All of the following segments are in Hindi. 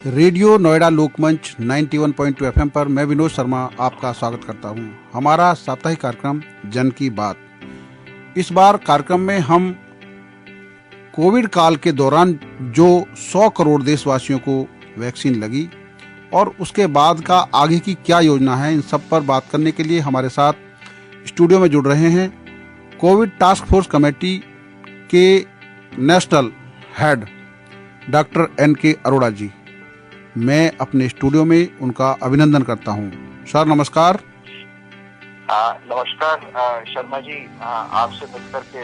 रेडियो नोएडा लोकमंच 91.2 एफएम पर मैं विनोद शर्मा आपका स्वागत करता हूं। हमारा साप्ताहिक कार्यक्रम जन की बात। इस बार कार्यक्रम में हम कोविड काल के दौरान जो 100 करोड़ देशवासियों को वैक्सीन लगी और उसके बाद का आगे की क्या योजना है, इन सब पर बात करने के लिए हमारे साथ स्टूडियो में जुड़ रहे हैं कोविड टास्क फोर्स कमेटी के national head doctor N.K. Arora ji. मैं अपने स्टूडियो में उनका अभिनंदन करता हूं। सर नमस्कार। नमस्कार शर्मा जी, आपसे मिलकर के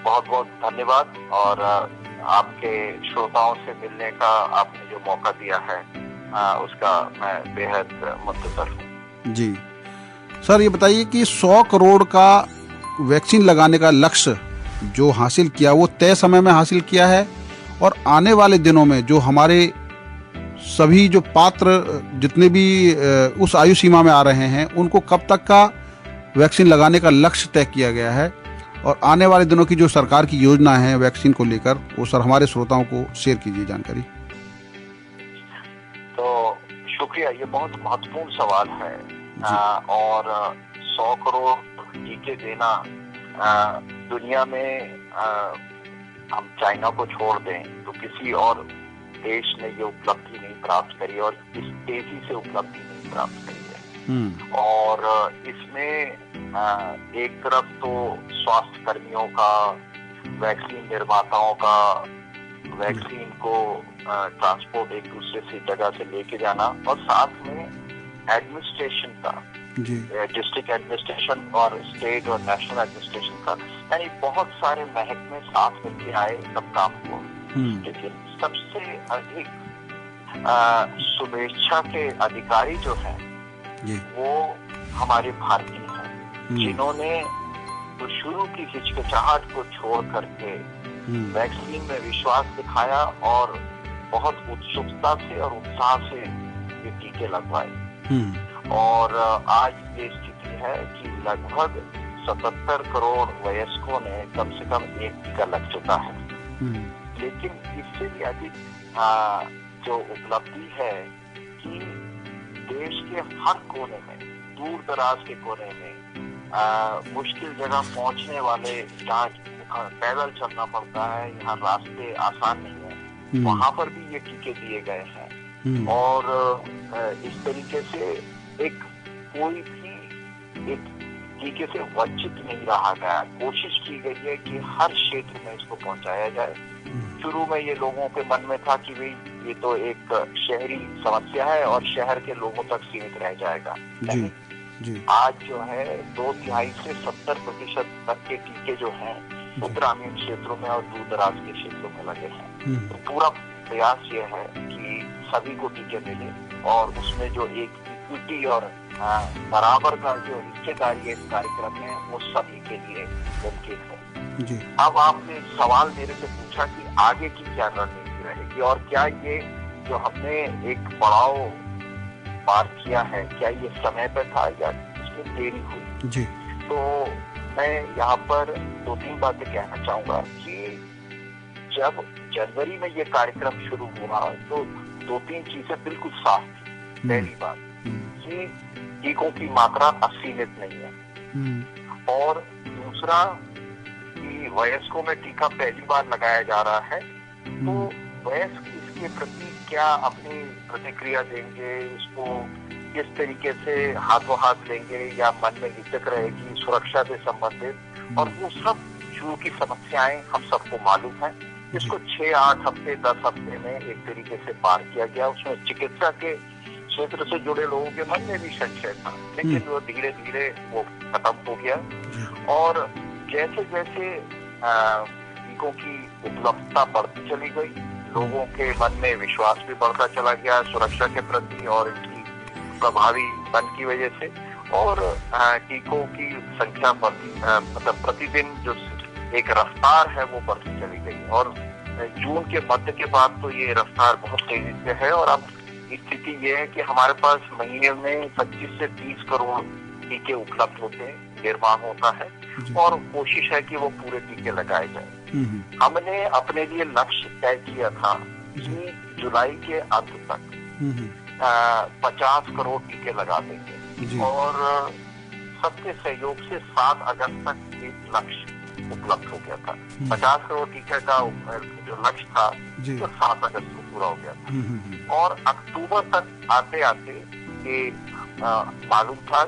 बहुत बहुत धन्यवाद और आपके श्रोताओं से मिलने का आपने जो मौका दिया है उसका मैं बेहद मुंतज़िर हूँ। जी सर, ये बताइए कि 100 करोड़ का वैक्सीन लगाने का लक्ष्य जो हासिल किया वो तय समय में हासिल किया है, और आने वाले दिनों में जो हमारे सभी जो पात्र जितने भी उस आयु सीमा में आ रहे हैं उनको कब तक का वैक्सीन लगाने का लक्ष्य तय किया गया है, और आने वाले दिनों की जो सरकार की योजना है वैक्सीन को लेकर, वो सर हमारे श्रोताओं को शेयर कीजिए जानकारी। तो शुक्रिया, ये बहुत महत्वपूर्ण सवाल है और 100 करोड़ टीके देना दुनिया में हम चाइना को छोड़ दें तो किसी और देश ने ये उपलब्धि नहीं प्राप्त करी और इस तेजी से उपलब्धि नहीं प्राप्त करी है। और इसमें एक तरफ तो स्वास्थ्य कर्मियों का, वैक्सीन निर्माताओं का, वैक्सीन को ट्रांसपोर्ट एक दूसरे से जगह से लेके जाना, और साथ में एडमिनिस्ट्रेशन का, डिस्ट्रिक्ट एडमिनिस्ट्रेशन और स्टेट और नेशनल एडमिनिस्ट्रेशन का, यानी बहुत सारे महकमे साथ मिलकर आए तब काम हुआ। लेकिन सबसे अधिक शुभेच्छा के अधिकारी जो हैं वो हमारे भारतीय हैं, जिन्होंने तो शुरू की हिचकिचाहट को छोड़ करके वैक्सीन में विश्वास दिखाया और बहुत उत्सुकता से और उत्साह से ये टीके लगवाए। और आज ये स्थिति है कि लगभग 77 करोड़ वयस्कों ने कम से कम एक टीका लग चुका है। लेकिन इससे भी अधिक जो उपलब्धि है कि देश के हर कोने में, दूर दराज के कोने में, मुश्किल जगह पहुंचने वाले, जहाँ पैदल चलना पड़ता है, यहाँ रास्ते आसान नहीं है, वहां पर भी ये टीके दिए गए हैं। और इस तरीके से एक कोई भी एक टीके से वंचित नहीं रहा गया। कोशिश की गई है कि हर क्षेत्र में इसको पहुंचाया जाए। शुरू में ये लोगों के मन में था कि भाई ये तो एक शहरी समस्या है और शहर के लोगों तक सीमित रह जाएगा। जी। आज जो है 2/3 से 70% तक के टीके जो हैं वो ग्रामीण क्षेत्रों में और दूर दराज के क्षेत्रों में लगे हैं। तो पूरा प्रयास ये है कि सभी को टीके मिले और उसमें जो एक इक्विटी और बराबर का जो हिस्सेदारी है इस कार्यक्रम में वो सभी के लिए मुमकिन है। जी। अब आपने सवाल मेरे से पूछा कि आगे की क्या रणनीति रहेगी और क्या ये जो हमने एक पड़ाव पार किया है, क्या ये समय पे था या इसमें देरी हुई। जी। तो मैं यहाँ पर 2-3 बातें कहना चाहूंगा कि जब जनवरी में ये कार्यक्रम शुरू हुआ तो 2-3 चीजें बिल्कुल साफ थी। पहली बात कि टीकों की मात्रा असीमित नहीं है, और दूसरा कि वयस्कों में टीका पहली बार लगाया जा रहा है, तो वयस्क इसके प्रति क्या अपनी प्रतिक्रिया देंगे, इसको किस तरीके से हाथों हाथ लेंगे या मन में हिचक रहेगी सुरक्षा से संबंधित, और वो सब शुरू की समस्याएं हम सबको मालूम है। इसको 6-8 हफ्ते 10 हफ्ते में एक तरीके से पार किया गया। उसमें चिकित्सा के क्षेत्र से जुड़े लोगों के मन में भी संशय था, लेकिन वो धीरे धीरे वो खत्म हो गया। और जैसे जैसे टीकों की उपलब्धता बढ़ती चली गई, लोगों के मन में विश्वास भी बढ़ता चला गया सुरक्षा के प्रति और इनकी प्रभावी बन की वजह से, और टीकों की संख्या मतलब प्रतिदिन जो एक रफ्तार है वो बढ़ती चली गई। और जून के मध्य के बाद तो ये रफ्तार बहुत तेजी से है, और अब स्थिति ये है कि हमारे पास महीने में 25 से 30 करोड़ टीके उपलब्ध होते हैं, निर्माण होता है, और कोशिश है कि वो पूरे टीके लगाए जाए। हमने अपने लिए लक्ष्य तय किया था कि जुलाई के अंत तक 50 करोड़ टीके लगा देंगे और सबके सहयोग से 7 अगस्त तक एक लक्ष्य उपलब्ध हो गया था। 50 करोड़ टीके का जो लक्ष्य था तो 7 अगस्त को पूरा हो गया था और अक्टूबर तक आते आते ये मालूम था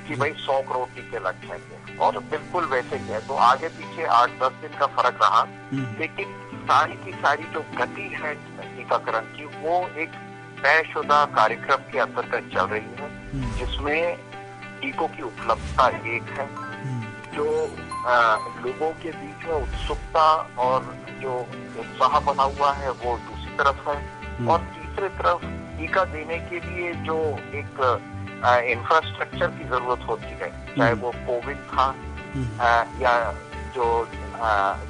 कि भाई 100 करोड़ टीके लग जाएंगे और बिल्कुल वैसे ही है। तो आगे पीछे 8-10 दिन का फर्क रहा, लेकिन सारी की सारी जो गति है टीकाकरण की वो एक तयशुदा कार्यक्रम के अंतर्गत चल रही है, जिसमें टीकों की उपलब्धता एक है, जो लोगों के बीच में उत्सुकता और जो उत्साह बना हुआ है वो दूसरी तरफ है और तीसरी तरफ टीका देने के लिए जो एक इंफ्रास्ट्रक्चर की जरूरत होती है, चाहे वो कोविड था या जो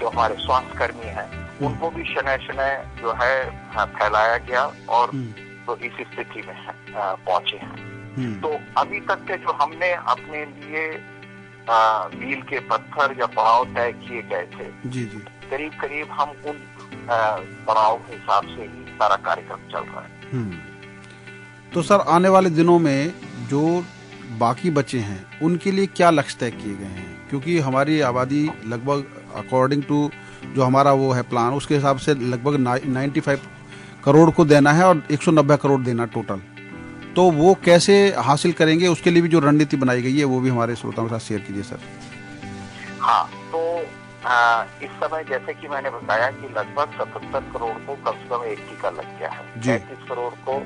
हमारे स्वास्थ्य कर्मी हैं उनको भी शनय जो है फैलाया गया और तो इस स्थिति में पहुंचे हैं। तो अभी तक के जो हमने अपने लिए मील के पत्थर या पड़ाव तय किए गए थे, करीब करीब हम उन पड़ाव के हिसाब से ही सारा कार्यक्रम चल रहा है। तो सर आने वाले दिनों में जो बाकी बचे हैं उनके लिए क्या लक्ष्य तय किए गए हैं? क्योंकि हमारी आबादी लगभग अकॉर्डिंग टू जो हमारा वो है प्लान, उसके हिसाब से लगभग 95 करोड़ को देना है और 190 करोड़ देना टोटल। तो वो कैसे हासिल करेंगे, उसके लिए भी जो रणनीति बनाई गई है वो भी हमारे श्रोताओं के साथ शेयर कीजिए सर। हाँ, तो इस समय जैसे कि मैंने बताया कि लगभग 77 करोड़ को कम से कम एक टीका लग गया है, 35 करोड़ को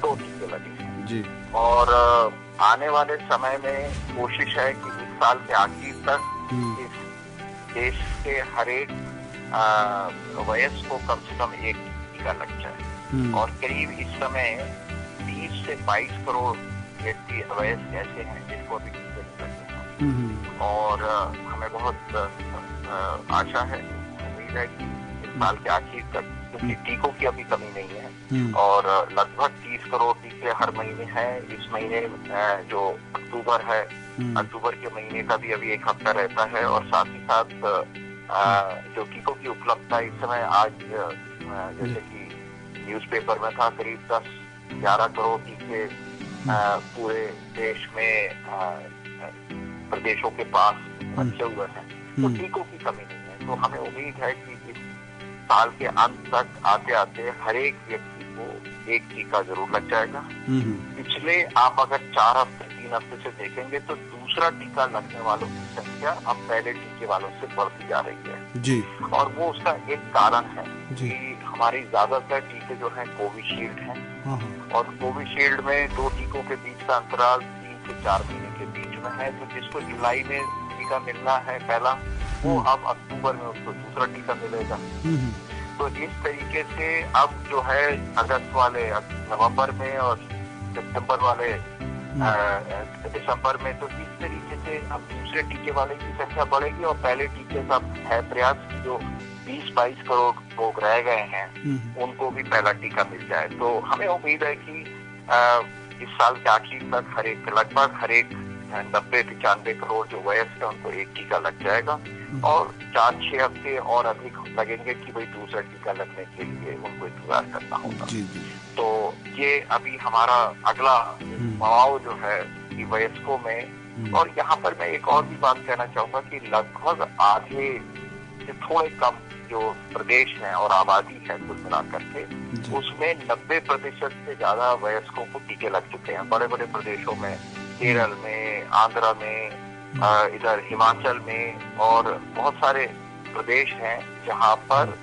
2 टीके लगे जी। और आने वाले समय में कोशिश है कि इस साल के आखिर तक इस देश के हर एक वयस्क को कम से कम एक टीका लग जाए और करीब इस समय 20 से 22 करोड़ व्यक्ति वयस्क ऐसे हैं जिनको अभी टीके नहीं लगे हैं और हमें बहुत आशा है, उम्मीद है कि इस साल के आखिर तक, क्योंकि टीकों की अभी कमी नहीं है और लगभग 30 करोड़ टीके हर महीने हैं। इस महीने जो अक्टूबर है, अक्टूबर के महीने का भी अभी एक हफ्ता रहता है और साथ ही साथ जो टीकों की उपलब्धता इस समय आज जैसे कि न्यूज़पेपर में था, करीब 10-11 करोड़ टीके पूरे देश में प्रदेशों के पास रखे हुए हैं, तो टीकों की कमी नहीं है। तो हमें उम्मीद है कि इस साल के अंत तक आते आते हर एक व्यक्ति को एक टीका जरूर लग जाएगा। पिछले आप अगर 4 हफ्ते 3 हफ्ते से देखेंगे तो दूसरा टीका लगने वालों की संख्या अब पहले टीके वालों से बढ़ती जा रही है जी। और वो उसका एक कारण है कि हमारी ज्यादातर टीके जो हैं कोविशील्ड हैं और कोविशील्ड में 2 टीकों के बीच का अंतराल 3 से 4 महीने के बीच में है। तो जिसको जुलाई में टीका मिलना है पहला, वो अब अक्टूबर में उसको दूसरा टीका मिलेगा। तो इस तरीके से अब जो है अगस्त वाले नवंबर में और सितंबर वाले दिसंबर में, तो इस तरीके से अब दूसरे टीके वाले की संख्या बढ़ेगी और पहले टीके का है प्रयास जो 20-22 करोड़ लोग रह गए हैं उनको भी पहला टीका मिल जाए। तो हमें उम्मीद है कि इस साल के आखिर तक लगभग हर एक 90-95 करोड़ जो वयस्क है उनको एक टीका लग जाएगा और 4-6 हफ्ते और अधिक लगेंगे कि भाई दूसरा टीका लगने के लिए उनको इंतजार करना होगा। तो ये अभी हमारा अगला पड़ाव जो है कि वयस्कों में, और यहाँ पर मैं एक और भी बात कहना चाहूंगा कि लगभग आधे से थोड़े कम जो प्रदेश हैं और आबादी है कुल मिलाकर के, उसमें 90% से ज्यादा वयस्कों को टीके लग चुके हैं। बड़े बड़े प्रदेशों में, केरल में, आंध्रा में, इधर हिमाचल में और बहुत सारे प्रदेश हैं जहाँ पर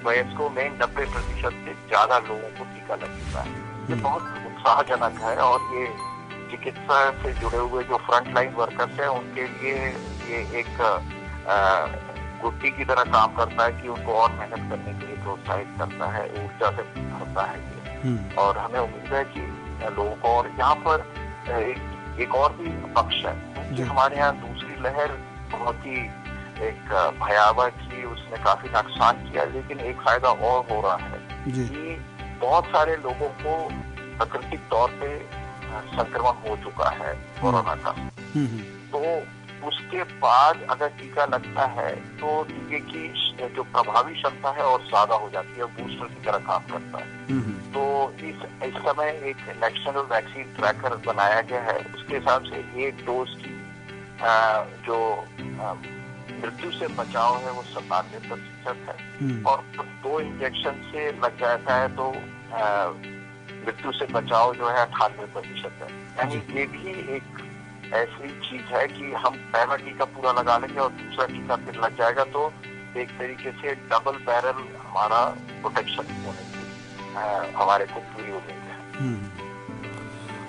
वयस्कों में 90% से ज्यादा लोगों को टीका लग चुका है। ये बहुत उत्साहजनक है और ये चिकित्सा से जुड़े हुए जो फ्रंट लाइन वर्कर्स हैं उनके लिए ये एक गुट्टी की तरह काम करता है कि उनको और मेहनत करने के लिए प्रोत्साहित करता है, ऊर्जा से भरता है ये। और हमें उम्मीद है कि लोगों को, और यहाँ पर एक और भी पक्ष है कि हमारे यहाँ दूसरी लहर बहुत ही एक भयावह थी, उसने काफी नुकसान किया, लेकिन एक फायदा और हो रहा है कि बहुत सारे लोगों को प्राकृतिक तौर पे संक्रमण हो चुका है कोरोना का। तो उसके बाद अगर टीका लगता है तो टीके की जो प्रभावी क्षमता है और ज्यादा हो जाती है, बूस्टर की तरह काम करता है। तो इस समय एक नेशनल वैक्सीन ट्रैकर बनाया गया है। उसके हिसाब से एक डोज की जो मृत्यु से बचाव है वो 97% है, और 2 इंजेक्शन से लग जाता है तो मृत्यु से बचाव जो है 98% है। यानी ये भी एक ऐसी चीज है कि हम पहला टीका पूरा लगा लेंगे और दूसरा टीका फिर लग जाएगा, तो एक तरीके से डबल बैरल हमारा प्रोटेक्शन होने की हमारे को पूरी उम्मीद है।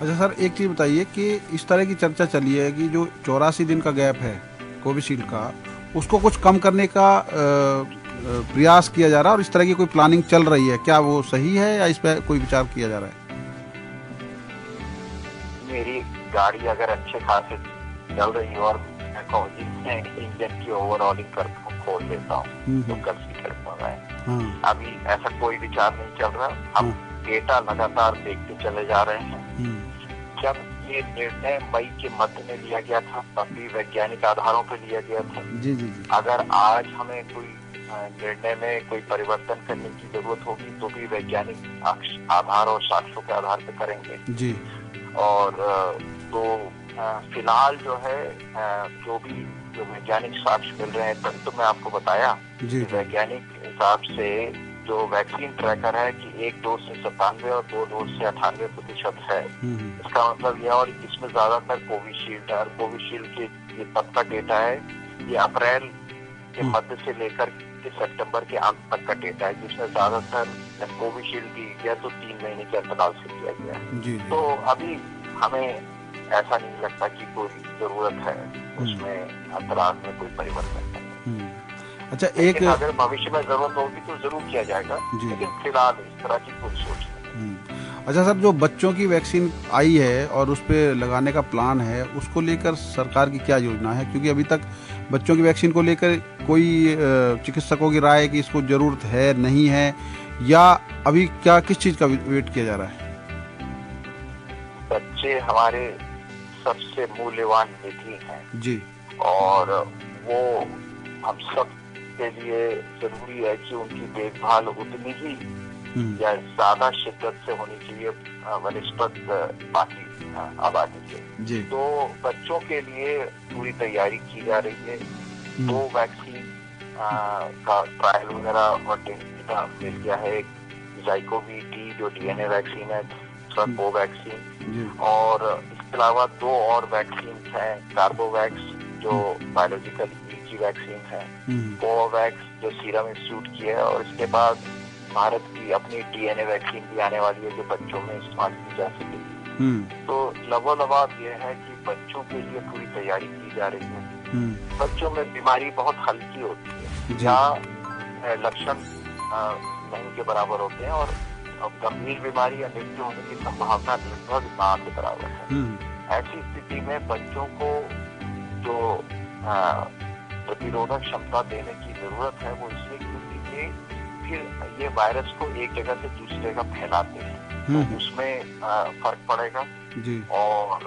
अच्छा सर, एक चीज बताइए कि इस तरह की चर्चा चली है कि जो 84 दिन का गैप है कोविशील्ड का, उसको कुछ कम करने का प्रयास किया जा रहा है और इस तरह की कोई प्लानिंग चल रही है, क्या वो सही है या इस पर कोई विचार किया जा रहा है? मेरी गाड़ी अगर अच्छे खासे चल रही है और इंजन की ओवरऑलिंग खोल लेता हूँ तो कंसीडर कर रहा है। अभी ऐसा कोई विचार नहीं चल रहा। हम डेटा लगातार देखते चले जा रहे हैं। जब ये निर्णय मई के मध्य में लिया गया था तब भी वैज्ञानिक आधारों पर लिया गया था। जी। अगर आज हमें कोई निर्णय में कोई परिवर्तन करने की जरूरत होगी तो भी वैज्ञानिक आधार और साक्ष्यों के आधार पर करेंगे जी। और तो फिलहाल जो है जो वैज्ञानिक साक्ष्य मिल रहे हैं, तभी तो मैं आपको बताया कि वैज्ञानिक हिसाब से जो वैक्सीन ट्रैकर है कि एक डोज से 97 और 2 डोज से 98% है। इसका मतलब यह, और इसमें ज्यादातर कोविशील्ड है, और कोविशील्ड के ये तब का डेटा है, ये अप्रैल के मध्य से लेकर के सितंबर के अंत तक का डेटा है, जिसमें ज्यादातर कोविशील्ड दी गया तो 3 महीने के अंतराल से किया गया है। तो अभी हमें ऐसा नहीं लगता कि कोई जरूरत है उसमें अंतराल में कोई परिवर्तन करने। अच्छा, एक अगर भविष्य में जरूरत होगी तो जरूर किया जाएगा, लेकिन फिलहाल इस तरह की कोई सोच नहीं। अच्छा सर, जो बच्चों की वैक्सीन आई है और उस पे लगाने का प्लान है, उसको लेकर सरकार की क्या योजना है? क्योंकि अभी तक बच्चों की वैक्सीन को लेकर कोई चिकित्सकों की राय कि इसको जरूरत है नहीं है, या अभी क्या किस चीज का वेट किया जा रहा है? बच्चे हमारे सबसे मूल्यवान निधि हैं जी, और वो हम सब के लिए जरूरी है कि उनकी देखभाल उतनी ही या ज्यादा शिद्दत से होनी चाहिए वनस्पत बाकी आबादी से। तो बच्चों के लिए पूरी तैयारी की जा रही है। 2 वैक्सीन का ट्रायल वगैरह और डेटा मिल गया है। एक ज़ाइकोवी-डी जो डीएनए वैक्सीन है, दूसरा कोवैक्सीन, और इसके अलावा 2 और वैक्सीन हैं, कार्बोवैक्स जो बायोलॉजिकल की वैक्सीन है, कोवैक्स जो सीरम इंस्टीट्यूट की है, और इसके बाद भारत की अपनी डीएनए वैक्सीन भी आने वाली है जो बच्चों में इस्तेमाल की जा सकेगी। तो लबोलबाब ये है कि बच्चों के लिए पूरी तैयारी की जा रही है। बच्चों में बीमारी बहुत हल्की होती है, जहाँ लक्षण नहीं के बराबर होते हैं, और गंभीर बीमारी या मृत्यु होने की संभावना लगभग ना के बराबर है। ऐसी स्थिति में बच्चों को जो प्रतिरोधक क्षमता देने की जरूरत है वो इसलिए क्योंकि ये फिर ये वायरस को एक जगह से दूसरी जगह फैलाते हैं, तो उसमें फर्क पड़ेगा। और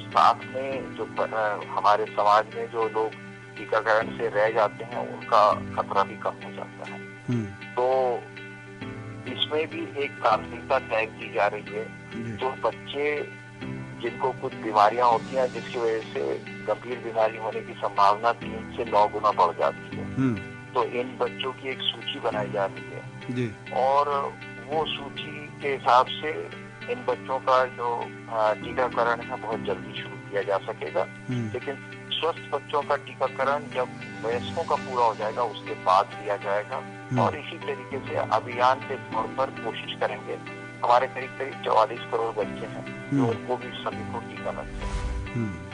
साथ में जो हमारे समाज में जो लोग टीकाकरण से रह जाते हैं उनका खतरा भी कम हो जाता है। तो इसमें भी एक प्राथमिकता तय की जा रही है। जो बच्चे जिनको कुछ बीमारियां होती हैं जिसकी वजह से गंभीर बीमारी होने की संभावना 3 से 9 गुना बढ़ जाती है, तो इन बच्चों की एक सूची बनाई जा रही है, और वो सूची के हिसाब से इन बच्चों का जो टीकाकरण है बहुत जल्दी शुरू किया जा सकेगा। लेकिन स्वस्थ बच्चों का टीकाकरण जब वयस्कों का पूरा हो जाएगा उसके बाद किया जाएगा, और इसी तरीके से अभियान के तौर पर कोशिश करेंगे। हमारे करीब 44 करोड़ बच्चे हैं जो उनको भी सभी को टीका लगता है।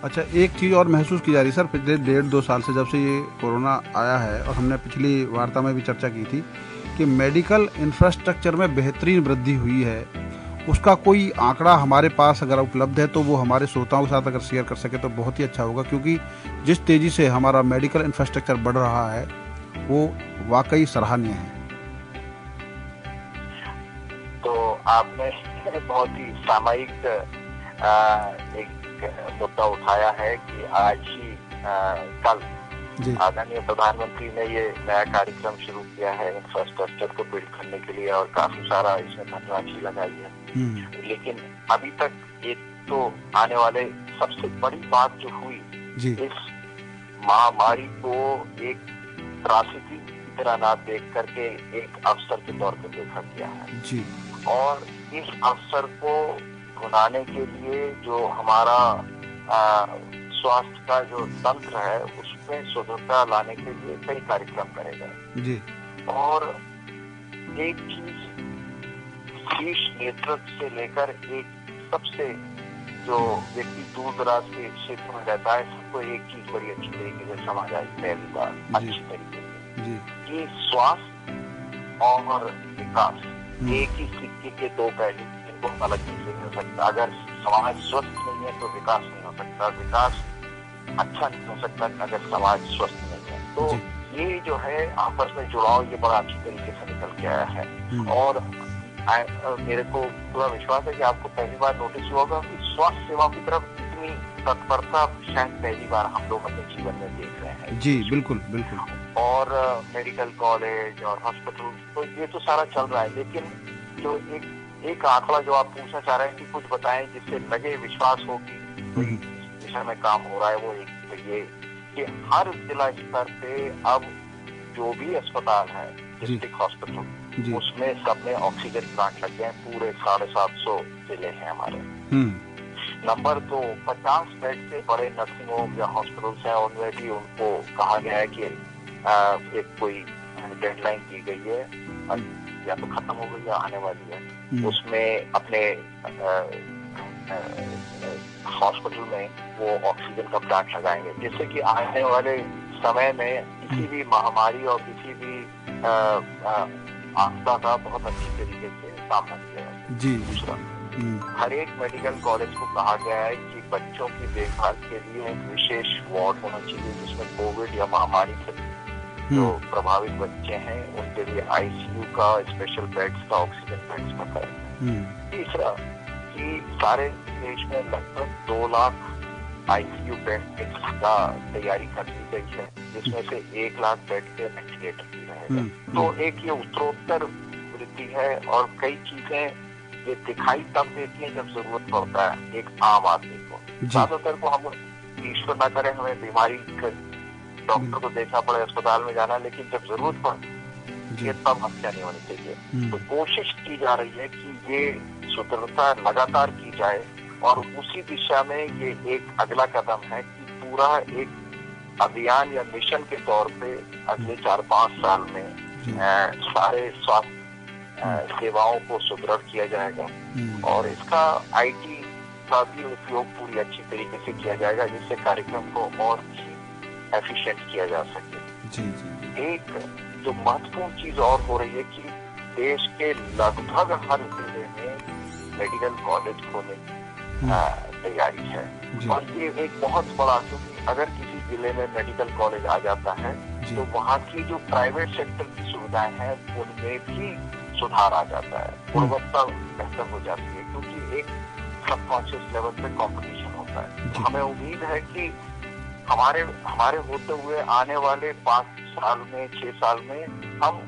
अच्छा, एक चीज़ और महसूस की जा रही है सर, पिछले 1.5-2 साल से जब से ये कोरोना आया है, और हमने पिछली वार्ता में भी चर्चा की थी कि मेडिकल इंफ्रास्ट्रक्चर में बेहतरीन वृद्धि हुई है। उसका कोई आंकड़ा हमारे पास अगर उपलब्ध है तो वो हमारे श्रोताओं के साथ अगर शेयर कर सके तो बहुत ही अच्छा होगा, क्योंकि जिस तेज़ी से हमारा मेडिकल इंफ्रास्ट्रक्चर बढ़ रहा है वो वाकई सराहनीय है। तो आपने बहुत ही सामयिक एक मुद्दा उठाया है कि आज ही कल आदरणीय प्रधानमंत्री ने ये नया कार्यक्रम शुरू किया है इंफ्रास्ट्रक्चर को बिल्ड करने के लिए और काफी सारा इसमें धनराशि लगाई है। लेकिन अभी तक ये तो आने वाले सबसे बड़ी बात जो हुई, इस महामारी को एक त्रासदी की तरह ना देख करके एक अवसर के तौर पर देखा गया है। और इस अवसर को भुनाने के लिए जो हमारा स्वास्थ्य का जो तंत्र है उसमें सुदृढ़ता लाने के लिए कई कार्यक्रम करे गए। और एक चीज शीर्ष नेतृत्व से लेकर एक सबसे जो व्यक्ति दूर दराज के क्षेत्र में रहता है, सबको एक चीज बड़ी अच्छी तरीके से समझ आई पहली बार अच्छी तरीके से कि स्वास्थ्य और विकास एक ही सिक्के के दो पहलू, इनको अलग चीज नहीं हो सकता। अगर समाज स्वस्थ नहीं है तो विकास नहीं हो सकता, विकास अच्छा नहीं हो सकता अगर समाज स्वस्थ नहीं है। तो ये जो है आपस में जुड़ाव ये बड़ा अच्छी तरीके से निकल के आया है। और मेरे को पूरा विश्वास है कि आपको पहली बार नोटिस हुआ होगा कि स्वास्थ्य सेवाओं की तरफ इतनी तत्परता शायद पहली बार हम लोग अपने जीवन में देख रहे हैं। जी बिल्कुल बिल्कुल। और मेडिकल कॉलेज और हॉस्पिटल तो ये तो सारा चल रहा है, लेकिन जो एक आंकड़ा जो आप पूछना चाह रहे हैं कि कुछ बताएं जिससे लगे विश्वास हो कि इस दिशा में काम हो रहा है, वो एक ये कि हर जिला स्तर पे अब जो भी अस्पताल है डिस्ट्रिक्ट हॉस्पिटल उसमें सब में ऑक्सीजन प्लांट लग गए हैं। पूरे 750 जिले हैं हमारे। नंबर 2, 50 बेड से बड़े नर्सिंग होम या हॉस्पिटल्स हैं, उनमें भी उनको कहा गया है कि एक कोई डेडलाइन दी गई है, या तो खत्म हो गई या आने वाली है, उसमें अपने हॉस्पिटल में वो ऑक्सीजन का प्लांट लगाएंगे, जिससे कि आने वाले समय में किसी भी महामारी और किसी भी आपदा का बहुत अच्छी तरीके से सामना किया जाए। दूसरा, हर एक मेडिकल कॉलेज को कहा गया है कि बच्चों की देखभाल के लिए एक विशेष वार्ड होना चाहिए जिसमें कोविड या महामारी से जो प्रभावित बच्चे हैं उनके लिए आईसीयू का, स्पेशल बेड्स का, ऑक्सीजन बेड्स का करें। तीसरा, कि सारे देश में लगभग 2 लाख आईसीयू बेड का तैयारी कर ली गई है, जिसमें से 1 लाख बेड के वेंटिलेटर भी रहेगा। तो एक ये उत्तरोत्तर वृद्धि है और कई चीजें ये दिखाई तब देती है जब जरूरत पड़ता है एक आम आदमी को। ज्यादातर को हम ईश्वर ना करे हमें बीमारी डॉक्टर को देखना पड़े, अस्पताल में जाना, लेकिन जब जरूरत पड़े ये तब हत्या नहीं होनी चाहिए। तो कोशिश की जा रही है कि ये सुदृढ़ता लगातार की जाए और उसी दिशा में ये एक अगला कदम है कि पूरा एक अभियान या मिशन के तौर पे अगले 4-5 साल में सारे स्वास्थ्य सेवाओं को सुदृढ़ किया जाएगा और इसका आईटी का भी उपयोग पूरी अच्छी तरीके से किया जाएगा, जिससे कार्यक्रम को और भी एफिशिएंट किया जा सके। एक जो महत्वपूर्ण चीज और हो रही है कि देश के लगभग हर जिले में मेडिकल कॉलेज खोलने की तैयारी है और ये एक बहुत बड़ा, क्योंकि अगर किसी जिले में मेडिकल कॉलेज आ जाता है तो वहाँ की जो प्राइवेट सेक्टर की सुविधाएं हैं उनमें भी सुधार आ जाता है, गुणवत्ता बेहतर हो जाती है, क्योंकि एक सबकॉन्शियस लेवल पे कंपटीशन होता है। तो हमें उम्मीद है कि हमारे होते हुए आने वाले 5 साल में 6 साल में हम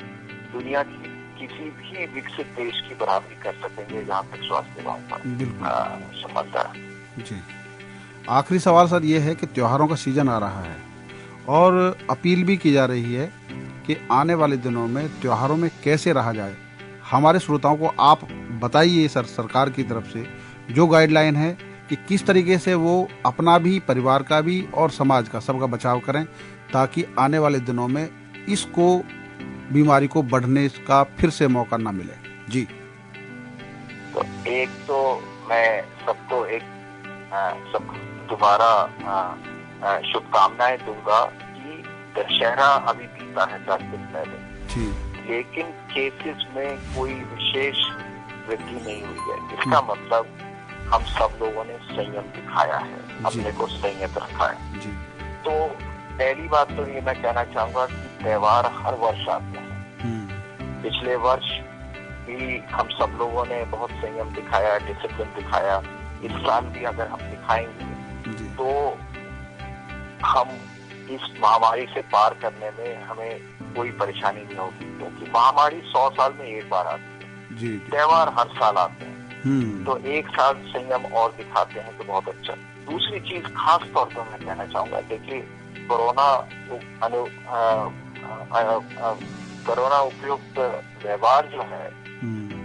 दुनिया की किसी भी विकसित देश की बराबरी कर सकेंगे जहाँ तक स्वास्थ्य सेवाओं का संबंध है। जी, आखिरी सवाल सर ये है कि त्योहारों का सीजन आ रहा है और अपील भी की जा रही है कि आने वाले दिनों में त्योहारों में कैसे रहा जाए। हमारे श्रोताओं को आप बताइए सर, सरकार की तरफ से जो गाइडलाइन है कि किस तरीके से वो अपना भी, परिवार का भी और समाज का सबका बचाव करें ताकि आने वाले दिनों में इसको बीमारी को बढ़ने का फिर से मौका ना मिले। जी, तो एक तो मैं सबको सब दोबारा शुभकामनाएं दूंगा कि दशहरा अभी बीता है 10 दिन पहले जी, लेकिन केसेस में कोई विशेष वृद्धि नहीं हुई है। इसका मतलब हम सब लोगों ने संयम दिखाया है, अपने को संयत रखा है जी। तो पहली बात तो ये मैं कहना चाहूंगा कि त्योहार हर वर्ष आते हैं। पिछले वर्ष भी हम सब लोगों ने बहुत संयम दिखाया, डिसिप्लिन दिखाया। इस साल भी अगर हम दिखाएंगे तो हम इस महामारी से पार करने में हमें कोई परेशानी नहीं होगी, क्योंकि महामारी 100 साल में एक बार आती है। जी। त्योहार हर साल आते हैं, तो एक साल संयम और दिखाते हैं तो बहुत अच्छा। दूसरी चीज खास तौर पर मैं कहना चाहूंगा, देखिए कोरोना उपयुक्त व्यवहार जो है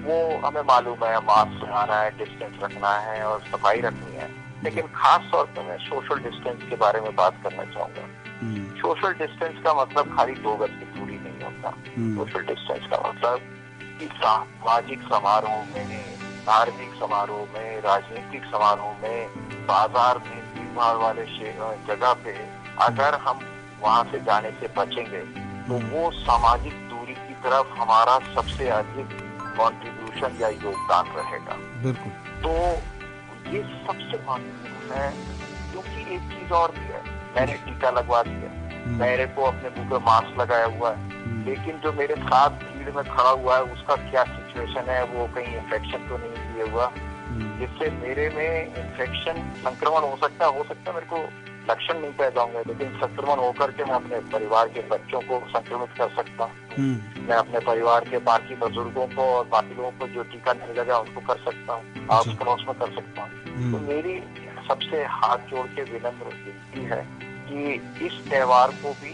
वो हमें मालूम है, मास्क लगाना है, डिस्टेंस रखना है और सफाई रखनी है, लेकिन खास तौर पर मैं सोशल डिस्टेंस के बारे में बात करना चाहूंगा। सोशल डिस्टेंस का मतलब खाली 2 गज की दूरी नहीं होता। सोशल डिस्टेंस का मतलब कि सामाजिक समारोह में, धार्मिक समारोह में, राजनीतिक समारोह में, बाजार में, भीड़ भाड़ वाले जगह पे अगर हम वहां से जाने से बचेंगे तो वो सामाजिक दूरी की तरफ हमारा सबसे अधिक कंट्रीब्यूशन या योगदान रहेगा। बिल्कुल। तो ये सबसे महत्वपूर्ण है, क्योंकि एक चीज और भी है, मैंने टीका लगवा दिया, मेरे को अपने मुंह पे मास्क लगाया हुआ है, लेकिन जो मेरे साथ भीड़ में खड़ा हुआ है उसका क्या सिचुएशन है, वो कहीं इन्फेक्शन तो नहीं किए हुआ, जिससे मेरे में इन्फेक्शन संक्रमण हो सकता है मेरे को लक्षण नहीं पैदा होंगे, लेकिन संक्रमण होकर के मैं अपने परिवार के बच्चों को संक्रमित कर सकता हूँ, मैं अपने परिवार के बाकी बुजुर्गों को और बाकी लोगों को जो टीका नहीं लगा उनको कर सकता हूँ, आस पड़ोस में कर सकता हूँ। तो मेरी सबसे हाथ जोड़ के विनम्र विनती है कि इस त्योहार को भी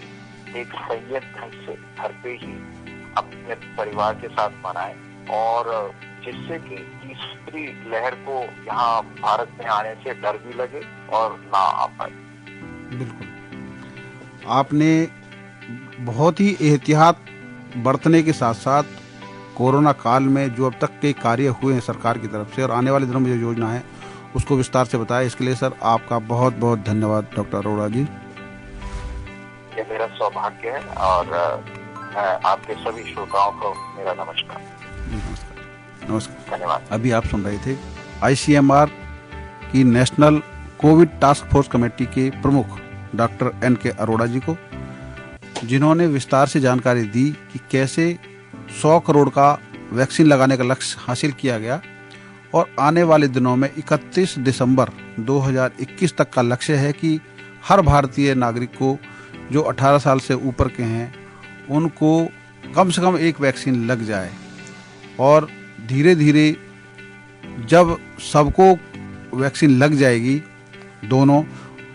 एक संयत ढंग से घर पे ही अपने परिवार के साथ मनाएं, और जिससे कि तीसरी लहर को यहाँ भारत में आने से डर भी लगे और ना आ पाए। बिल्कुल, आपने बहुत ही एहतियात बरतने के साथ साथ कोरोना काल में जो अब तक के कार्य हुए हैं सरकार की तरफ से और आने वाले दिनों में जो योजना है उसको विस्तार से बताया। इसके लिए सर आपका बहुत बहुत धन्यवाद डॉक्टर अरोड़ा जी। ये मेरा सौभाग्य है और आपके सभी श्रोताओं को मेरा नमस्कार। नमस्कार। धन्यवाद। अभी आप सुन रहे थे ICMR की national Covid task force committee के प्रमुख डॉक्टर NK अरोड़ा जी को, जिन्होंने विस्तार से जानकारी दी कि कैसे 100 करोड़ का वैक्सीन लगाने का लक्ष्य हासिल किया गया और आने वाले दिनों में 31 दिसंबर 2021 तक का लक्ष्य है कि हर भारतीय नागरिक को जो 18 साल से ऊपर के हैं उनको कम से कम एक वैक्सीन लग जाए, और धीरे धीरे जब सबको वैक्सीन लग जाएगी दोनों,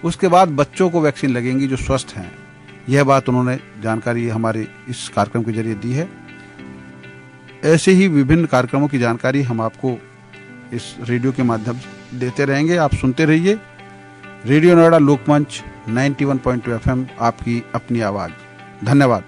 उसके बाद बच्चों को वैक्सीन लगेंगी जो स्वस्थ हैं। यह बात उन्होंने जानकारी हमारे इस कार्यक्रम के जरिए दी है। ऐसे ही विभिन्न कार्यक्रमों की जानकारी हम आपको इस रेडियो के माध्यम से देते रहेंगे। आप सुनते रहिए रेडियो नोएडा लोकमंच 91.2 FM, आपकी अपनी आवाज़। धन्यवाद।